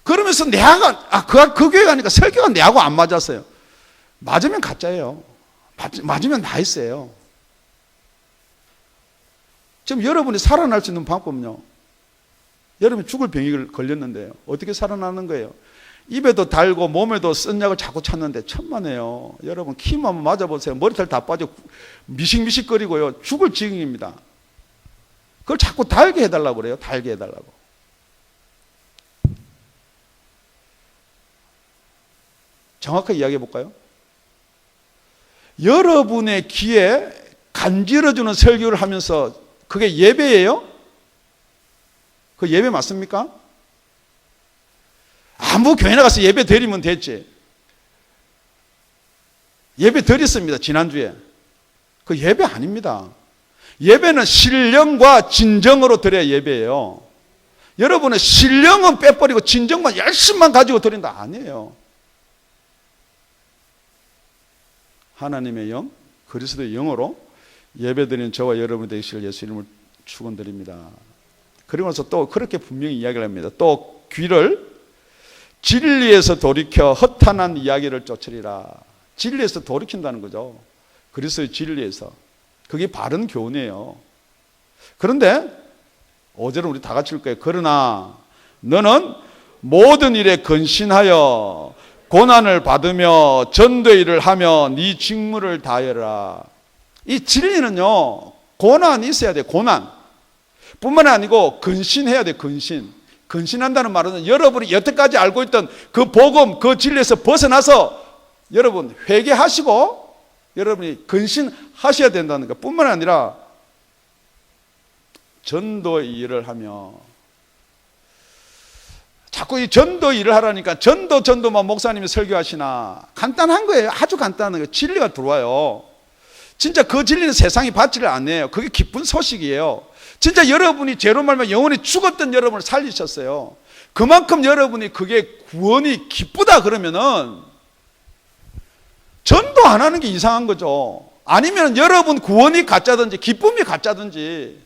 그러면서 내가 그 교회 가니까 설교가 내하고 안 맞았어요. 맞으면 가짜예요. 맞으면 나이스예요. 지금 여러분이 살아날 수 있는 방법은요, 여러분이 죽을 병이 걸렸는데요, 어떻게 살아나는 거예요? 입에도 달고 몸에도 쓴 약을 자꾸 찾는데 천만에요. 여러분 킴 한번 맞아보세요. 머리털 다 빠져 미식미식거리고요, 죽을 지경입니다. 그걸 자꾸 달게 해달라고 그래요. 달게 해달라고. 정확하게 이야기해 볼까요? 여러분의 귀에 간지러주는 설교를 하면서 그게 예배예요? 그 예배 맞습니까? 아무 교회 나가서 예배 드리면 됐지. 예배 드렸습니다, 지난주에. 그 예배 아닙니다. 예배는 신령과 진정으로 드려야 예배예요. 여러분은 신령은 빼버리고 진정만 열심만 가지고 드린다 아니에요. 하나님의 영, 그리스도의 영으로 예배드리는 저와 여러분이 되시길 예수 이름을 축원드립니다. 그리고 나서 또 그렇게 분명히 이야기를 합니다. 또 귀를 진리에서 돌이켜 허탄한 이야기를 쫓으리라. 진리에서 돌이킨다는 거죠. 그리스도의 진리에서. 그게 바른 교훈이에요. 그런데 5절은 우리 다 같이 읽을 거예요. 그러나 너는 모든 일에 근신하여 고난을 받으며 전도의 일을 하며 네 직무를 다하여라. 이 진리는요, 고난이 있어야 돼요. 고난 뿐만 아니고 근신해야 돼요. 근신한다는 말은 여러분이 여태까지 알고 있던 그 복음, 그 진리에서 벗어나서 여러분 회개하시고 여러분이 근신하셔야 된다는 것 뿐만 아니라 전도의 일을 하며. 자꾸 이 전도 일을 하라니까 전도만 목사님이 설교하시나. 간단한 거예요. 아주 간단한 거예요. 진리가 들어와요. 진짜 그 진리는 세상이 받지를 않아요. 그게 기쁜 소식이에요. 진짜 여러분이 죄로 말면 영원히 죽었던 여러분을 살리셨어요. 그만큼 여러분이 그게 구원이 기쁘다 그러면은 전도 안 하는 게 이상한 거죠. 아니면 여러분 구원이 가짜든지 기쁨이 가짜든지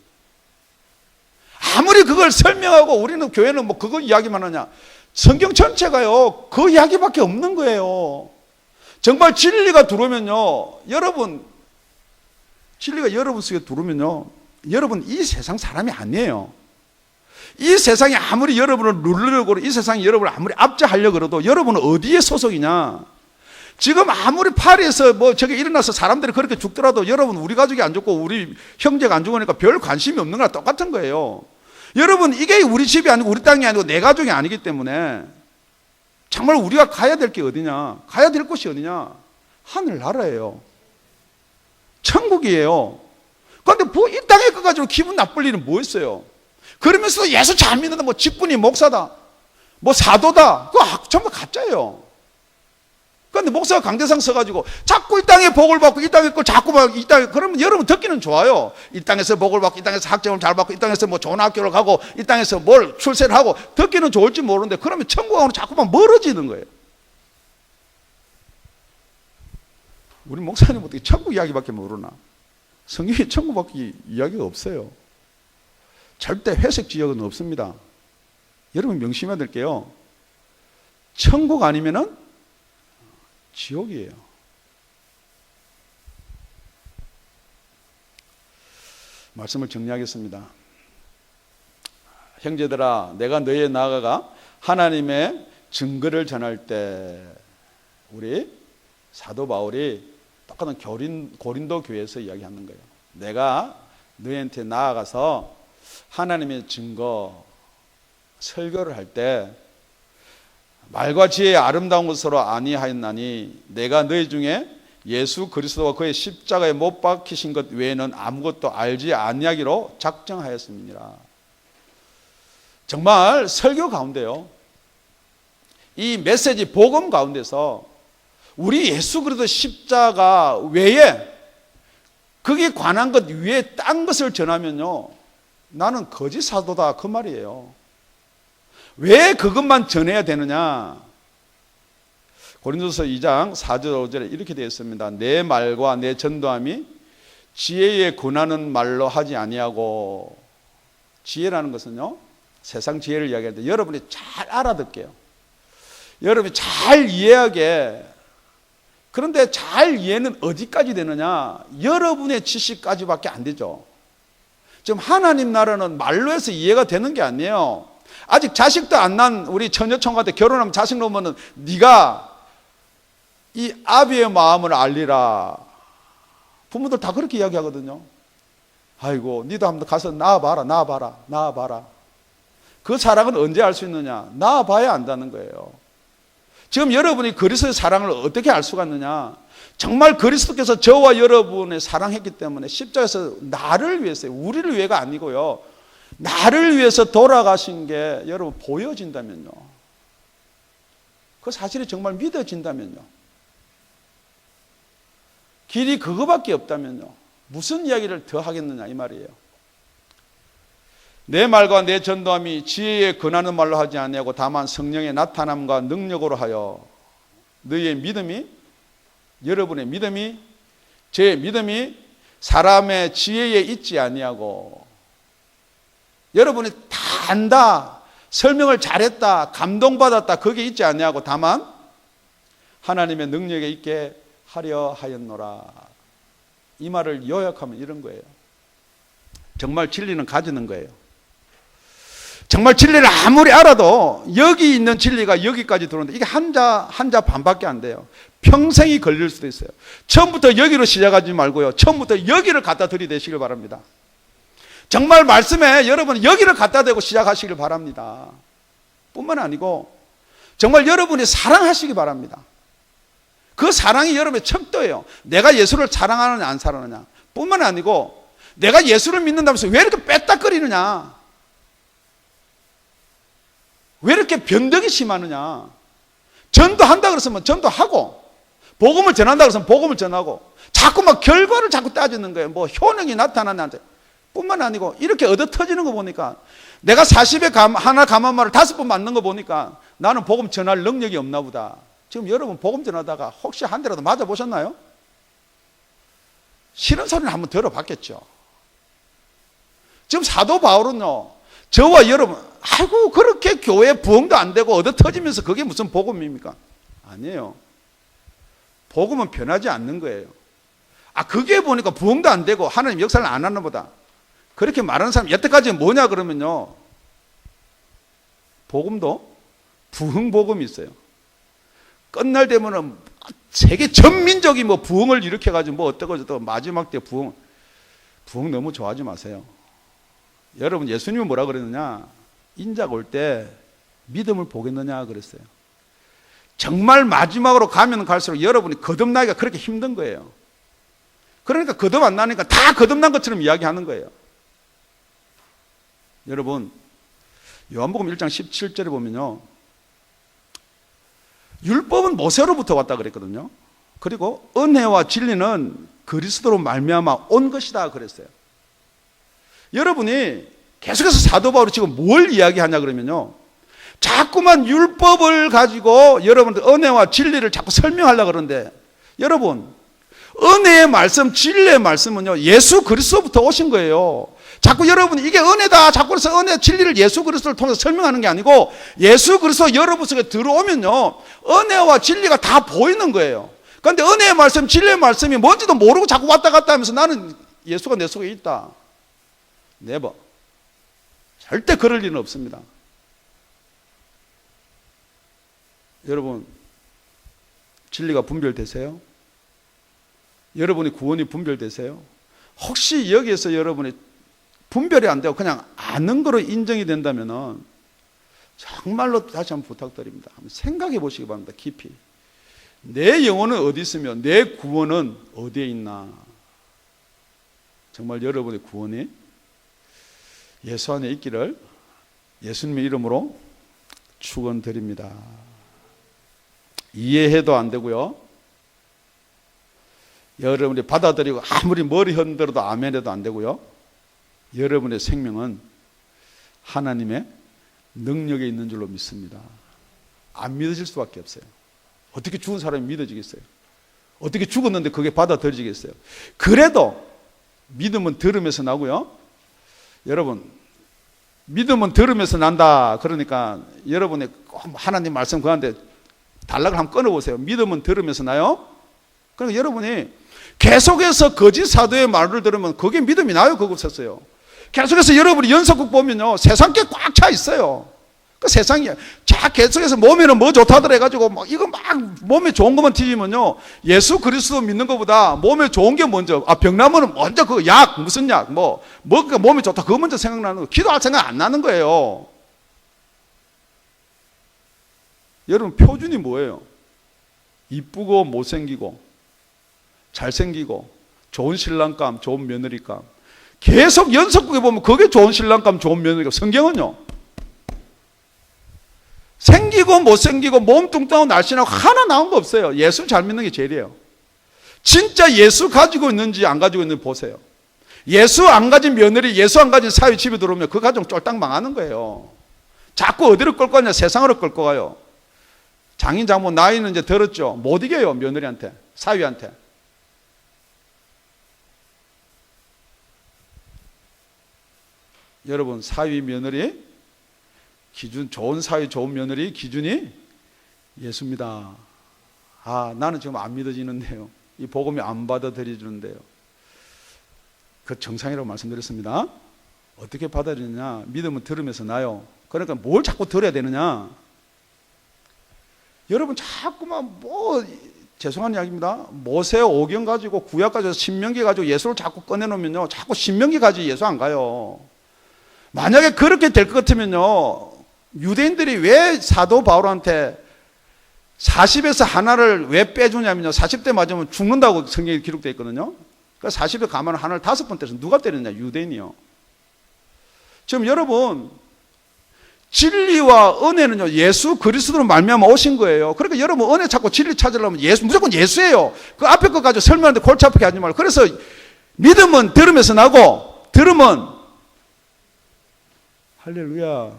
아무리 그걸 설명하고 우리는 교회는 뭐 그거 이야기만 하냐. 성경 전체가요 그 이야기밖에 없는 거예요. 정말 진리가 들어오면요, 진리가 여러분 속에 들어오면요, 여러분 이 세상 사람이 아니에요. 이 세상이 아무리 여러분을 누르려고, 이 세상이 여러분을 아무리 압제하려고 그래도 여러분은 어디에 소속이냐? 지금 아무리 파리에서 뭐 저게 일어나서 사람들이 그렇게 죽더라도 여러분 우리 가족이 안 죽고 우리 형제가 안 죽으니까 별 관심이 없는 거랑 똑같은 거예요. 여러분 이게 우리 집이 아니고 우리 땅이 아니고 내 가족이 아니기 때문에 정말 우리가 가야 될 게 어디냐? 가야 될 곳이 어디냐? 하늘나라예요. 천국이에요. 그런데 뭐 이 땅에 거 가지고 기분 나쁠 일은 뭐 있어요? 그러면서 예수 잘 믿는다, 뭐 직분이 목사다, 뭐 사도다, 그거 전부 가짜예요. 그런데 목사가 강대상 써가지고 자꾸 이 땅에 복을 받고 이 땅에 걸 자꾸 막 이 땅에, 그러면 여러분 듣기는 좋아요. 이 땅에서 복을 받고 이 땅에서 학점을 잘 받고 이 땅에서 뭐 좋은 학교를 가고 이 땅에서 뭘 출세를 하고 듣기는 좋을지 모르는데 그러면 천국하고는 자꾸만 멀어지는 거예요. 우리 목사님 어떻게 천국 이야기밖에 모르나? 성경에 천국밖에 이야기가 없어요. 절대 회색 지역은 없습니다. 여러분 명심해야 될게요. 천국 아니면은 지옥이에요. 말씀을 정리하겠습니다. 형제들아, 내가 너희에 나아가 하나님의 증거를 전할 때, 우리 사도 바울이 똑같은 고린도 교회에서 이야기하는 거예요. 내가 너희한테 나아가서 하나님의 증거 설교를 할 때 말과 지혜의 아름다운 것으로 아니하였나니 내가 너희 중에 예수 그리스도와 그의 십자가에 못 박히신 것 외에는 아무것도 알지 아니하기로 작정하였습니다. 정말 설교 가운데요, 이 메시지 복음 가운데서 우리 예수 그리스도 십자가 외에 거기에 관한 것 위에 딴 것을 전하면요, 나는 거짓 사도다 그 말이에요. 왜 그것만 전해야 되느냐? 고린도서 2장 4절 5절에 이렇게 되어 있습니다. 내 말과 내 전도함이 지혜에 권하는 말로 하지 아니하고, 지혜라는 것은요, 세상 지혜를 이야기하는데 여러분이 잘 알아듣게요. 여러분이 잘 이해하게. 그런데 잘 이해는 어디까지 되느냐? 여러분의 지식까지밖에 안 되죠. 지금 하나님 나라는 말로 해서 이해가 되는 게 아니에요. 아직 자식도 안 난 우리 처녀총각한테 결혼하면 자식 놓으면은 네가 이 아비의 마음을 알리라. 부모들 다 그렇게 이야기하거든요. 아이고, 니도 한번 가서 낳아봐라. 그 사랑은 언제 알 수 있느냐? 낳아봐야 안다는 거예요. 지금 여러분이 그리스도의 사랑을 어떻게 알 수가 있느냐? 정말 그리스도께서 저와 여러분을 사랑했기 때문에 십자가에서 나를 위해서, 우리를 위해가 아니고요, 나를 위해서 돌아가신 게 여러분 보여진다면요, 그 사실이 정말 믿어진다면요, 길이 그거밖에 없다면요, 무슨 이야기를 더 하겠느냐 이 말이에요. 내 말과 내 전도함이 지혜에 권하는 말로 하지 아니하고 다만 성령의 나타남과 능력으로 하여 너희의 믿음이, 여러분의 믿음이, 제 믿음이 사람의 지혜에 있지 아니하고, 여러분이 다 안다, 설명을 잘했다, 감동받았다, 거기에 있지 아니하고 다만 하나님의 능력에 있게 하려 하였노라. 이 말을 요약하면 이런 거예요. 정말 진리는 가지는 거예요. 정말 진리를 아무리 알아도 여기 있는 진리가 여기까지 들어오는데 이게 한 자 반밖에 안 돼요. 평생이 걸릴 수도 있어요. 처음부터 여기로 시작하지 말고요, 처음부터 여기를 갖다 들이대시길 바랍니다. 정말 말씀에 여러분 여기를 갖다 대고 시작하시길 바랍니다. 뿐만 아니고 정말 여러분이 사랑하시기 바랍니다. 그 사랑이 여러분의 척도예요. 내가 예수를 사랑하느냐 안 사랑하느냐 뿐만 아니고 내가 예수를 믿는다면서 왜 이렇게 빼딱거리느냐, 왜 이렇게 변덕이 심하느냐. 전도한다 그랬으면 전도하고, 복음을 전한다 그랬으면 복음을 전하고, 자꾸 막 결과를 자꾸 따지는 거예요. 뭐 효능이 나타나냐 뿐만 아니고 이렇게 얻어 터지는 거 보니까, 내가 40에 하나 감한 말을 5번 맞는 거 보니까 나는 복음 전할 능력이 없나 보다. 지금 여러분 복음 전하다가 혹시 한 대라도 맞아 보셨나요? 싫은 소리는 한번 들어봤겠죠. 지금 사도 바울은요, 저와 여러분, 아이고 그렇게 교회 부흥도 안 되고 얻어 터지면서 그게 무슨 복음입니까? 아니에요. 복음은 변하지 않는 거예요. 아, 그게 보니까 부흥도 안 되고 하나님 역사를 안 하나 보다, 그렇게 말하는 사람 여태까지 뭐냐 그러면요, 복음도 부흥 복음이 있어요. 끝날 되면은 세계 전민족이 뭐 부흥을 일으켜가지고 뭐 어떠고 저떠고 마지막 때 부흥 너무 좋아하지 마세요. 여러분, 예수님은 뭐라 그랬느냐? 인자가 올 때 믿음을 보겠느냐 그랬어요. 정말 마지막으로 가면 갈수록 여러분이 거듭나기가 그렇게 힘든 거예요. 그러니까 거듭 안 나니까 다 거듭난 것처럼 이야기하는 거예요. 여러분, 요한복음 1장 17절에 보면요, 율법은 모세로부터 왔다 그랬거든요. 그리고 은혜와 진리는 그리스도로 말미암아 온 것이다 그랬어요. 여러분이 계속해서 사도 바울이 지금 뭘 이야기하냐 그러면요, 자꾸만 율법을 가지고 여러분들 은혜와 진리를 자꾸 설명하려고 그러는데, 여러분, 은혜의 말씀, 진리의 말씀은요, 예수 그리스도부터 오신 거예요. 자꾸 여러분이 이게 은혜다, 자꾸 그래서 은혜, 진리를 예수 그리스도를 통해서 설명하는 게 아니고, 예수 그리스도 여러분 속에 들어오면요, 은혜와 진리가 다 보이는 거예요. 그런데 은혜의 말씀, 진리의 말씀이 뭔지도 모르고 자꾸 왔다 갔다 하면서 나는 예수가 내 속에 있다. 네버. 절대 그럴 리는 없습니다. 여러분, 진리가 분별되세요? 여러분이 구원이 분별되세요? 혹시 여기에서 여러분이 분별이 안 되고 그냥 아는 거로 인정이 된다면 정말로 다시 한번 부탁드립니다. 한번 생각해 보시기 바랍니다. 깊이. 내 영혼은 어디 있으며 내 구원은 어디에 있나? 정말 여러분의 구원이 예수 안에 있기를 예수님의 이름으로 축원드립니다. 이해해도 안 되고요, 여러분이 받아들이고 아무리 머리 흔들어도 아멘해도 안 되고요, 여러분의 생명은 하나님의 능력에 있는 줄로 믿습니다. 안 믿어질 수밖에 없어요. 어떻게 죽은 사람이 믿어지겠어요? 어떻게 죽었는데 그게 받아들여지겠어요? 그래도 믿음은 들음에서 나고요, 여러분, 믿음은 들음에서 난다. 그러니까 여러분의 하나님 말씀 그한테 단락을 한번 끊어보세요. 믿음은 들으면서 나요. 그러니까 여러분이 계속해서 거짓 사도의 말을 들으면 그게 믿음이 나요. 그거 썼어요. 계속해서 여러분이 연속극 보면요, 세상께 꽉 차 있어요. 그 세상이 자 계속해서 몸에는 뭐 좋다더라 해가지고 막 이거 막 몸에 좋은 것만 튀지면요, 예수 그리스도 믿는 것보다 몸에 좋은 게 먼저, 병 나면은 먼저 그 약, 무슨 약, 그러니까 몸에 좋다 그거 먼저 생각나는 거, 기도할 생각 안 나는 거예요. 여러분, 표준이 뭐예요? 이쁘고 못생기고 잘생기고 좋은 신랑감, 좋은 며느리감. 계속 연속극에 보면 그게 좋은 신랑감, 좋은 며느리감. 성경은요, 생기고 못생기고 몸 뚱뚱하고 날씬하고 하나 나온 거 없어요. 예수 잘 믿는 게 제일이에요. 진짜 예수 가지고 있는지 안 가지고 있는지 보세요. 예수 안 가진 며느리, 예수 안 가진 사위 집에 들어오면 그 가정 쫄딱 망하는 거예요. 자꾸 어디로 끌고 가냐? 세상으로 끌고 가요. 장인 장모 나이는 이제 들었죠. 못 이겨요, 며느리한테, 사위한테. 여러분, 사위 며느리 기준, 좋은 사위 좋은 며느리 기준이 예수입니다. 나는 지금 안 믿어지는데요, 이 복음이 안 받아들여지는데요. 그 정상이라고 말씀드렸습니다. 어떻게 받아들이느냐? 믿음은 들으면서 나요. 그러니까 뭘 자꾸 들어야 되느냐? 여러분, 자꾸만 죄송한 이야기입니다. 모세 오경 가지고 구약 가지고 신명기 가지고 예수를 자꾸 꺼내놓으면요, 자꾸 신명기 가지고 예수 안 가요. 만약에 그렇게 될 것 같으면요, 유대인들이 왜 사도 바울한테 40에서 하나를 왜 빼주냐면요, 40대 맞으면 죽는다고 성경에 기록되어 있거든요. 그러니까 40에 가면 하나를 5번 때려서 누가 때렸냐? 유대인이요. 지금 여러분, 진리와 은혜는요, 예수 그리스도로 말미암아 오신 거예요. 그러니까 여러분, 은혜 찾고 진리 찾으려면 무조건 예수예요. 그 앞에 거 가지고 설명하는데 골치 아프게 하지 말고. 그래서 믿음은 들으면서 나고, 들으면 할렐루야,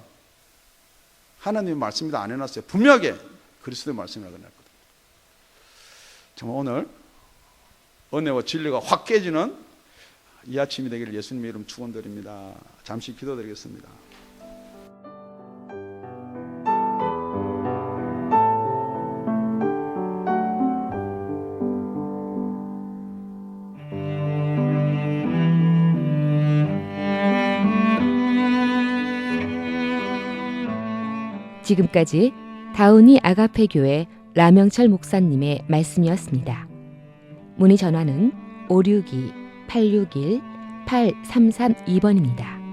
하나님의 말씀이다 안 해놨어요. 분명하게 그리스도의 말씀이라고 해놨거든요. 정말 오늘 은혜와 진리가 확 깨지는 이 아침이 되기를 예수님의 이름 축원드립니다. 잠시 기도드리겠습니다. 지금까지 다운이 아가페 교회 라명철 목사님의 말씀이었습니다. 문의 전화는 562-861-8332번입니다.